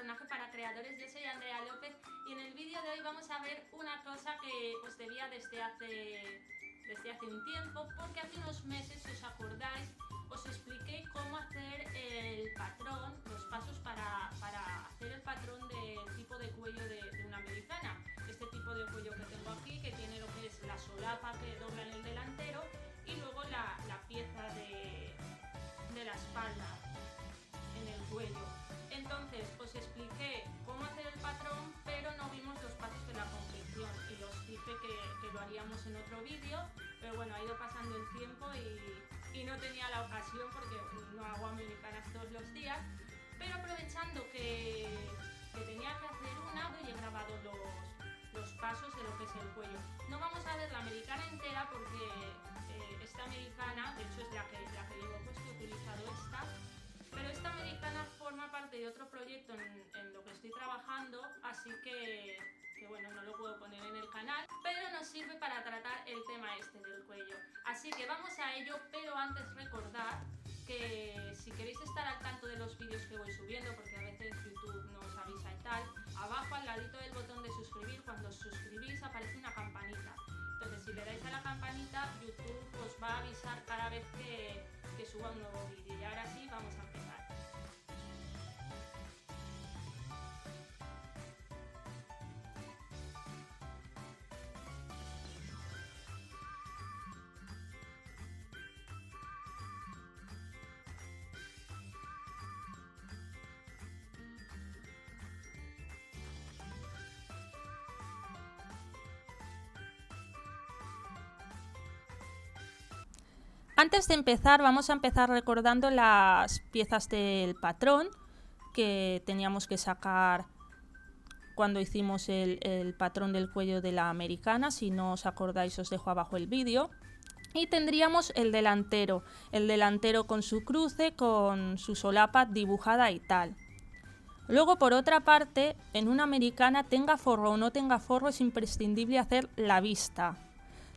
personaje para creadores. Yo soy Andrea López y en el vídeo de hoy vamos a ver una cosa que os debía desde hace un tiempo, porque hace unos meses, si os acordáis, os expliqué cómo hacer el patrón, los pasos para hacer el patrón del tipo de cuello de una americana. Este tipo de cuello que tengo aquí, que tiene lo que es la solapa que dobla en el delantero y luego la pieza de la espalda en el cuello. Entonces os expliqué cómo hacer el patrón, pero no vimos los pasos de la confección y os dije que lo haríamos en otro vídeo, pero bueno, ha ido pasando el tiempo y no tenía la ocasión porque no hago americanas todos los días, pero aprovechando que tenía que hacer una, y he grabado los pasos de lo que es el cuello. No vamos a ver la americana entera porque esta americana, de hecho es la que llevo puesto, he utilizado esta, pero esta americana forma parte de otro proyecto en lo que estoy trabajando, así que bueno, no lo puedo poner en el canal, pero nos sirve para tratar el tema este del cuello. Así que vamos a ello, pero antes recordad que si queréis estar al tanto de los vídeos que voy subiendo, porque a veces YouTube no os avisa y tal, abajo al ladito del botón de suscribir, cuando os suscribís aparece una campanita. Entonces si le dais a la campanita, YouTube os va a avisar cada vez que suba un nuevo vídeo. Y ahora sí, vamos a empezar. Antes de empezar, vamos a empezar recordando las piezas del patrón que teníamos que sacar cuando hicimos el patrón del cuello de la americana. Si no os acordáis, os dejo abajo el vídeo. Y tendríamos el delantero con su cruce, con su solapa dibujada y tal. Luego, por otra parte, en una americana, tenga forro o no tenga forro, es imprescindible hacer la vista.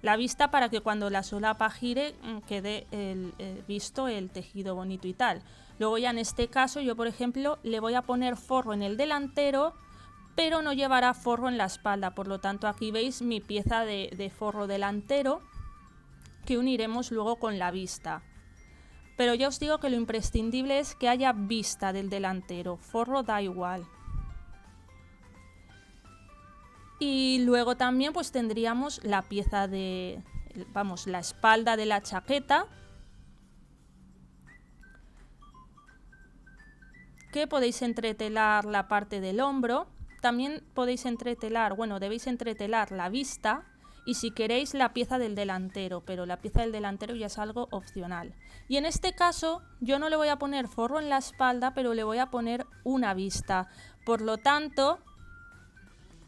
La vista para que cuando la solapa gire quede visto el tejido bonito y tal. Luego ya en este caso yo, por ejemplo, le voy a poner forro en el delantero, pero no llevará forro en la espalda. Por lo tanto, aquí veis mi pieza de forro delantero que uniremos luego con la vista. Pero ya os digo que lo imprescindible es que haya vista del delantero. Forro da igual. Y luego también pues tendríamos la pieza la espalda de la chaqueta, que podéis entretelar la parte del hombro. También podéis entretelar, debéis entretelar la vista y si queréis la pieza del delantero, pero la pieza del delantero ya es algo opcional. Y en este caso yo no le voy a poner forro en la espalda, pero le voy a poner una vista. Por lo tanto,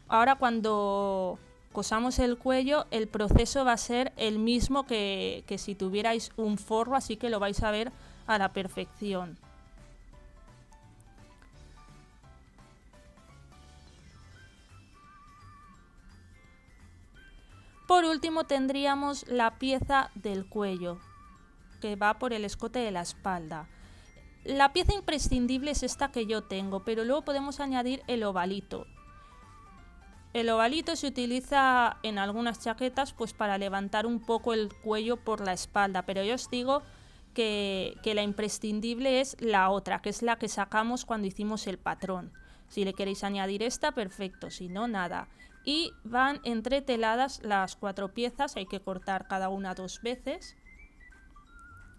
ahora cuando cosamos el cuello, el proceso va a ser el mismo que si tuvierais un forro, así que lo vais a ver a la perfección. Por último tendríamos la pieza del cuello, que va por el escote de la espalda. La pieza imprescindible es esta que yo tengo, pero luego podemos añadir el ovalito. El ovalito se utiliza en algunas chaquetas pues para levantar un poco el cuello por la espalda, pero yo os digo que la imprescindible es la otra, que es la que sacamos cuando hicimos el patrón. Si le queréis añadir esta, perfecto, si no, nada. Y van entreteladas las 4 piezas, hay que cortar cada una 2 veces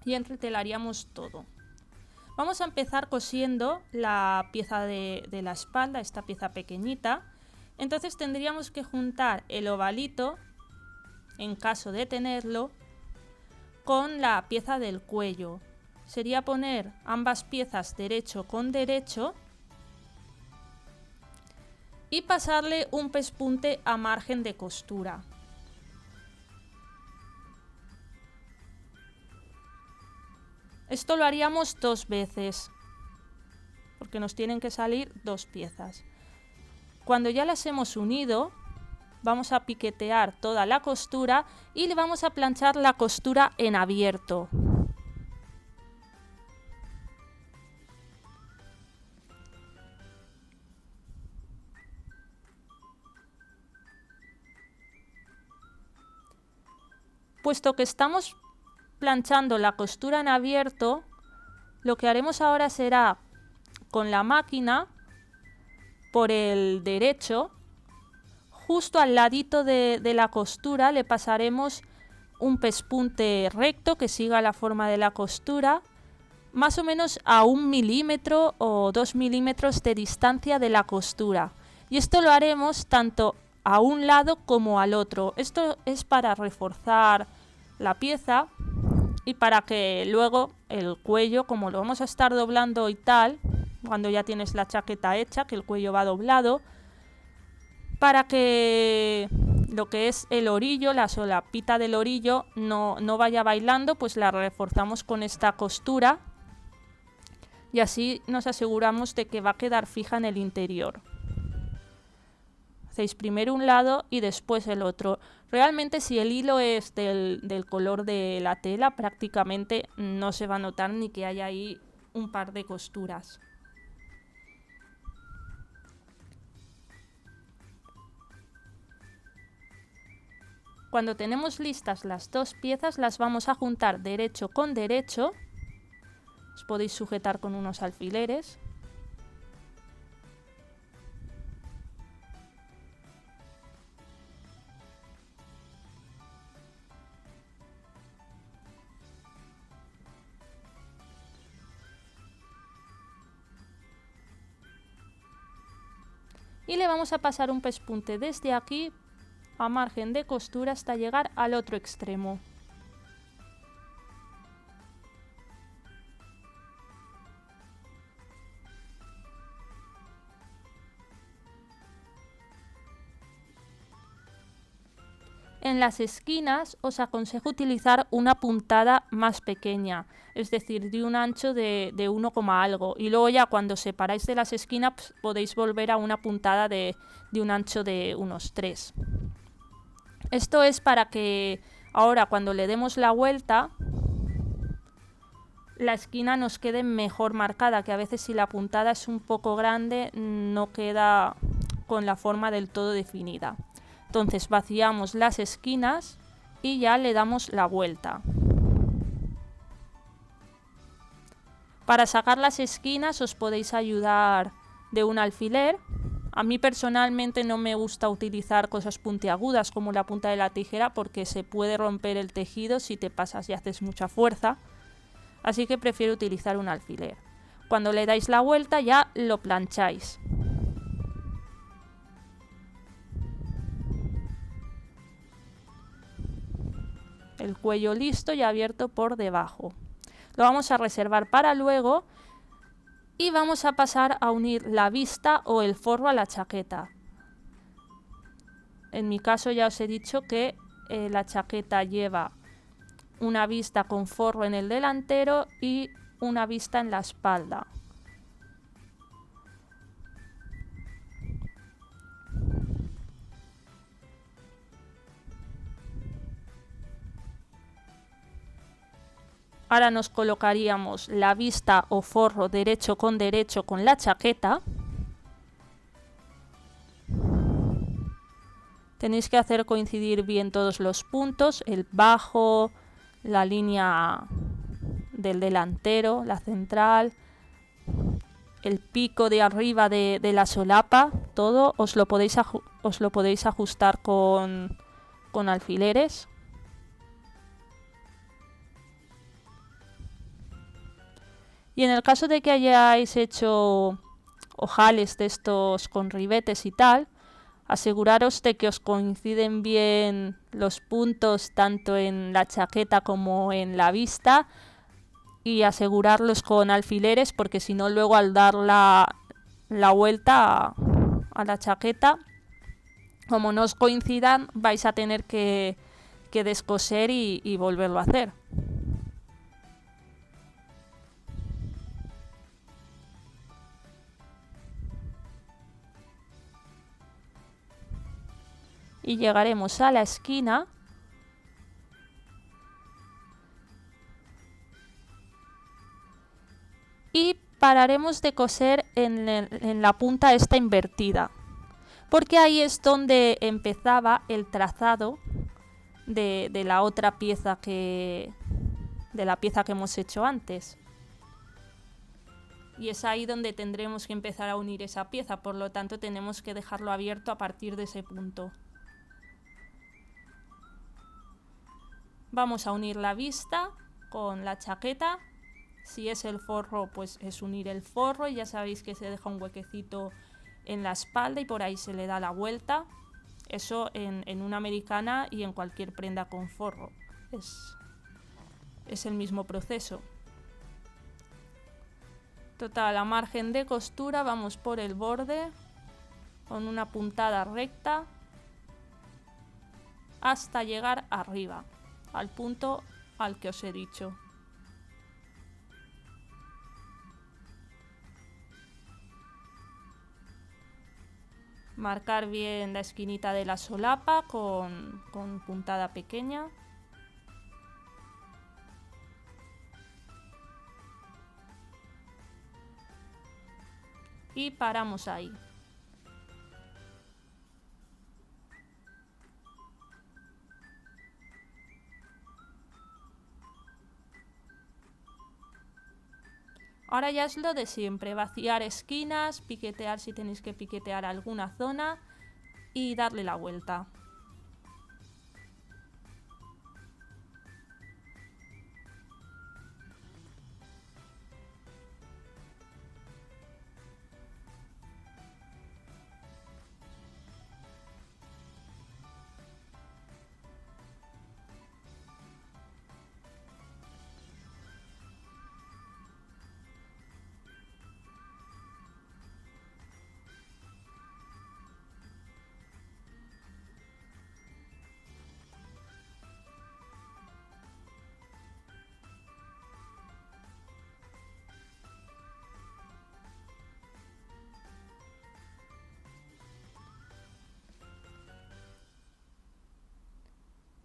y entretelaríamos todo. Vamos a empezar cosiendo la pieza de la espalda, esta pieza pequeñita. Entonces tendríamos que juntar el ovalito, en caso de tenerlo, con la pieza del cuello. Sería poner ambas piezas derecho con derecho y pasarle un pespunte a margen de costura. Esto lo haríamos 2 veces, porque nos tienen que salir 2 piezas. Cuando ya las hemos unido, vamos a piquetear toda la costura y le vamos a planchar la costura en abierto. Puesto que estamos planchando la costura en abierto, lo que haremos ahora será con la máquina por el derecho, justo al ladito de la costura le pasaremos un pespunte recto que siga la forma de la costura, más o menos a 1 milímetro o 2 milímetros de distancia de la costura. Y esto lo haremos tanto a un lado como al otro. Esto es para reforzar la pieza y para que luego el cuello, como lo vamos a estar doblando y tal, cuando ya tienes la chaqueta hecha, que el cuello va doblado, para que lo que es el orillo, la solapita del orillo, no vaya bailando, pues la reforzamos con esta costura y así nos aseguramos de que va a quedar fija en el interior. Hacéis primero un lado y después el otro. Realmente si el hilo es del color de la tela, prácticamente no se va a notar ni que haya ahí un par de costuras. Cuando tenemos listas las dos piezas, las vamos a juntar derecho con derecho. Os podéis sujetar con unos alfileres. Y le vamos a pasar un pespunte desde aquí a margen de costura hasta llegar al otro extremo. En las esquinas os aconsejo utilizar una puntada más pequeña, es decir, de un ancho de 1, algo. Y luego ya cuando separáis de las esquinas pues, podéis volver a una puntada de un ancho de unos 3. Esto es para que ahora cuando le demos la vuelta, la esquina nos quede mejor marcada, que a veces si la puntada es un poco grande no queda con la forma del todo definida. Entonces vaciamos las esquinas y ya le damos la vuelta. Para sacar las esquinas os podéis ayudar de un alfiler. A mí personalmente no me gusta utilizar cosas puntiagudas como la punta de la tijera porque se puede romper el tejido si te pasas y haces mucha fuerza. Así que prefiero utilizar un alfiler. Cuando le dais la vuelta ya lo plancháis. El cuello listo y abierto por debajo. Lo vamos a reservar para luego y vamos a pasar a unir la vista o el forro a la chaqueta. En mi caso ya os he dicho que la chaqueta lleva una vista con forro en el delantero y una vista en la espalda. Ahora nos colocaríamos la vista o forro derecho con la chaqueta. Tenéis que hacer coincidir bien todos los puntos, el bajo, la línea del delantero, la central, el pico de arriba de la solapa, todo os lo podéis ajustar con alfileres. Y en el caso de que hayáis hecho ojales de estos con ribetes y tal, aseguraros de que os coinciden bien los puntos tanto en la chaqueta como en la vista y asegurarlos con alfileres porque si no luego al dar la vuelta a la chaqueta, como no os coincidan, vais a tener que descoser y volverlo a hacer. Y llegaremos a la esquina y pararemos de coser en la punta esta invertida, porque ahí es donde empezaba el trazado de la otra pieza de la pieza que hemos hecho antes. Y es ahí donde tendremos que empezar a unir esa pieza, por lo tanto tenemos que dejarlo abierto a partir de ese punto. Vamos a unir la vista con la chaqueta. Si es el forro, pues es unir el forro, y ya sabéis que se deja un huequecito en la espalda y por ahí se le da la vuelta. Eso en una americana y en cualquier prenda con forro. Es el mismo proceso. Total, a margen de costura vamos por el borde con una puntada recta hasta llegar arriba, al punto al que os he dicho. Marcar bien la esquinita de la solapa con puntada pequeña. Y paramos ahí. Ahora ya es lo de siempre, vaciar esquinas, piquetear si tenéis que piquetear alguna zona y darle la vuelta.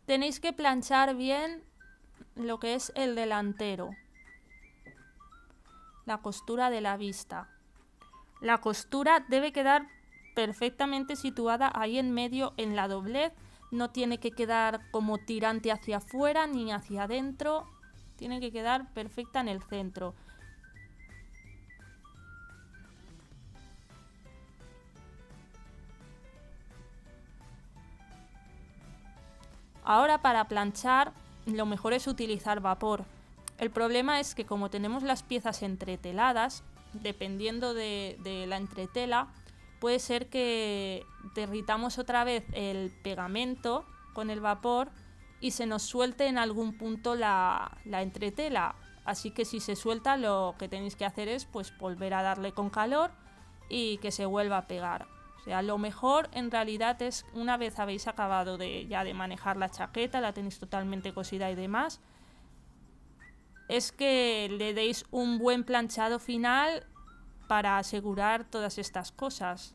Tenéis que planchar bien lo que es el delantero, la costura de la vista. La costura debe quedar perfectamente situada ahí en medio en la doblez, no tiene que quedar como tirante hacia afuera ni hacia adentro, tiene que quedar perfecta en el centro. Ahora para planchar lo mejor es utilizar vapor. El problema es que como tenemos las piezas entreteladas, dependiendo de la entretela, puede ser que derritamos otra vez el pegamento con el vapor y se nos suelte en algún punto la entretela. Así que si se suelta, lo que tenéis que hacer es pues volver a darle con calor y que se vuelva a pegar. O sea, lo mejor en realidad es, una vez habéis acabado de manejar la chaqueta, la tenéis totalmente cosida y demás, es que le deis un buen planchado final para asegurar todas estas cosas.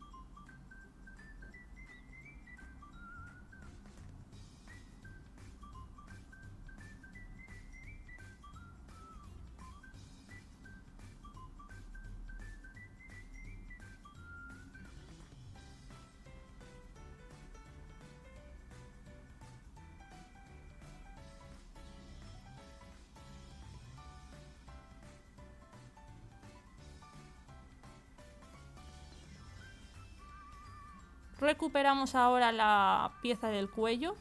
Recuperamos ahora la pieza del cuello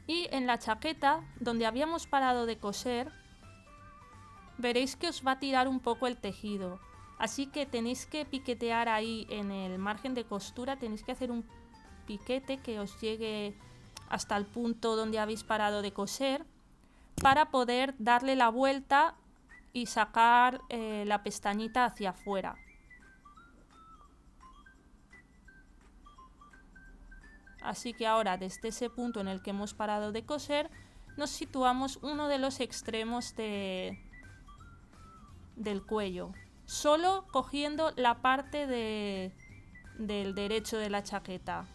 y en la chaqueta, donde habíamos parado de coser, veréis que os va a tirar un poco el tejido, así que tenéis que piquetear ahí en el margen de costura, tenéis que hacer un piquete que os llegue hasta el punto donde habéis parado de coser para poder darle la vuelta y sacar la pestañita hacia afuera. Así que ahora desde ese punto en el que hemos parado de coser nos situamos uno de los extremos del cuello, solo cogiendo la parte del derecho de la chaqueta,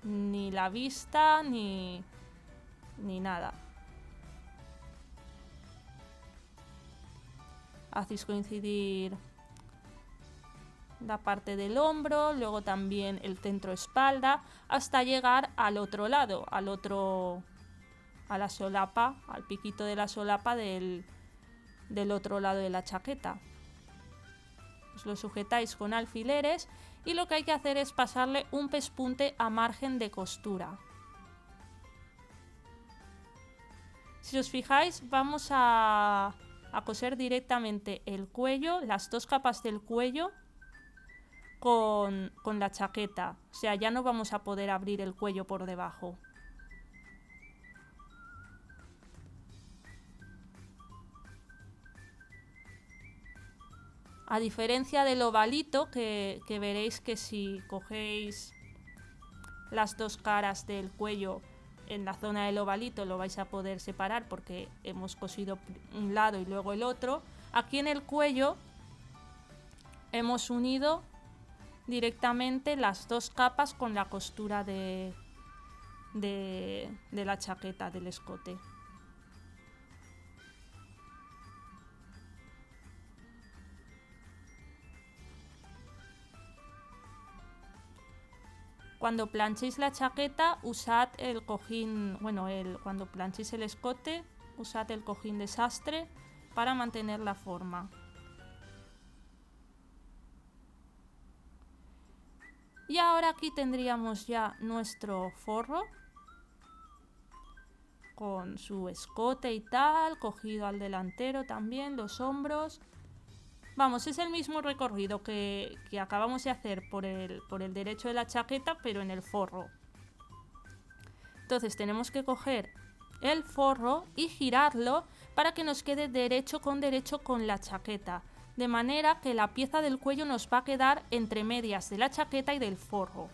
ni la vista ni nada. Hacéis coincidir la parte del hombro, luego también el centro espalda, hasta llegar al otro lado, a la solapa, al piquito de la solapa del otro lado de la chaqueta. Os lo sujetáis con alfileres y lo que hay que hacer es pasarle un pespunte a margen de costura. Si os fijáis, vamos a coser directamente el cuello, las dos capas del cuello con la chaqueta. O sea, ya no vamos a poder abrir el cuello por debajo. A diferencia del ovalito, que veréis que si cogéis las dos caras del cuello en la zona del ovalito lo vais a poder separar porque hemos cosido un lado y luego el otro. Aquí en el cuello hemos unido directamente las dos capas con la costura de la chaqueta, del escote. Cuando planchéis la chaqueta, usad el cojín, cuando planchéis el escote, usad el cojín de sastre para mantener la forma. Y ahora aquí tendríamos ya nuestro forro con su escote y tal, cogido al delantero también, los hombros. Vamos, es el mismo recorrido que acabamos de hacer por el derecho de la chaqueta, pero en el forro. Entonces tenemos que coger el forro y girarlo para que nos quede derecho con la chaqueta. De manera que la pieza del cuello nos va a quedar entre medias de la chaqueta y del forro.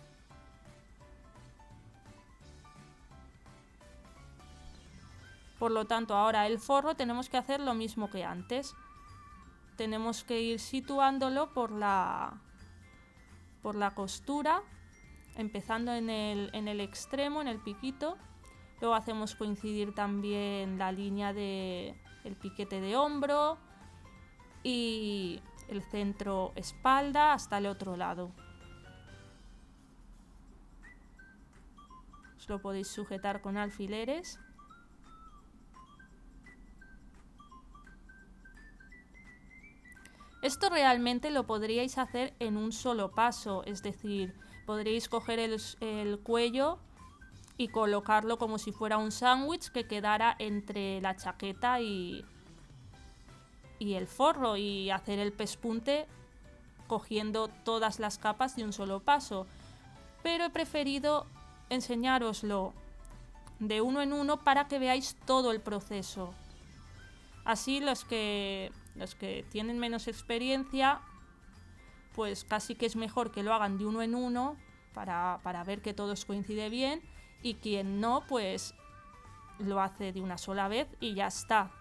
Por lo tanto, ahora el forro tenemos que hacer lo mismo que antes. Tenemos que ir situándolo por la costura, empezando en el extremo, en el piquito. Luego hacemos coincidir también la línea del piquete de hombro y el centro espalda hasta el otro lado. Os lo podéis sujetar con alfileres. Esto realmente lo podríais hacer en un solo paso, es decir, podríais coger el cuello y colocarlo como si fuera un sándwich que quedara entre la chaqueta y el forro y hacer el pespunte cogiendo todas las capas de un solo paso. Pero he preferido enseñároslo de uno en uno para que veáis todo el proceso. Así los que tienen menos experiencia, pues casi que es mejor que lo hagan de uno en uno para ver que todo coincide bien, y quien no, pues lo hace de una sola vez y ya está.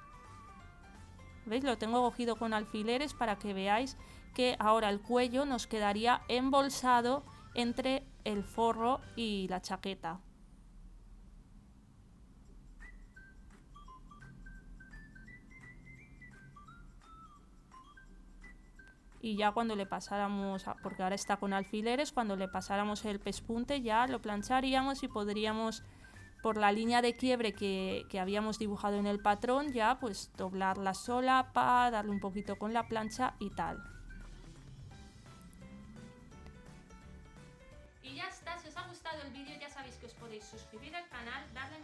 ¿Veis? Lo tengo cogido con alfileres para que veáis que ahora el cuello nos quedaría embolsado entre el forro y la chaqueta. Y ya cuando le pasáramos, porque ahora está con alfileres, cuando le pasáramos el pespunte ya lo plancharíamos y podríamos, por la línea de quiebre que habíamos dibujado en el patrón, ya pues doblar la solapa, darle un poquito con la plancha y tal. Y ya está, si os ha gustado el vídeo ya sabéis que os podéis suscribir al canal, darle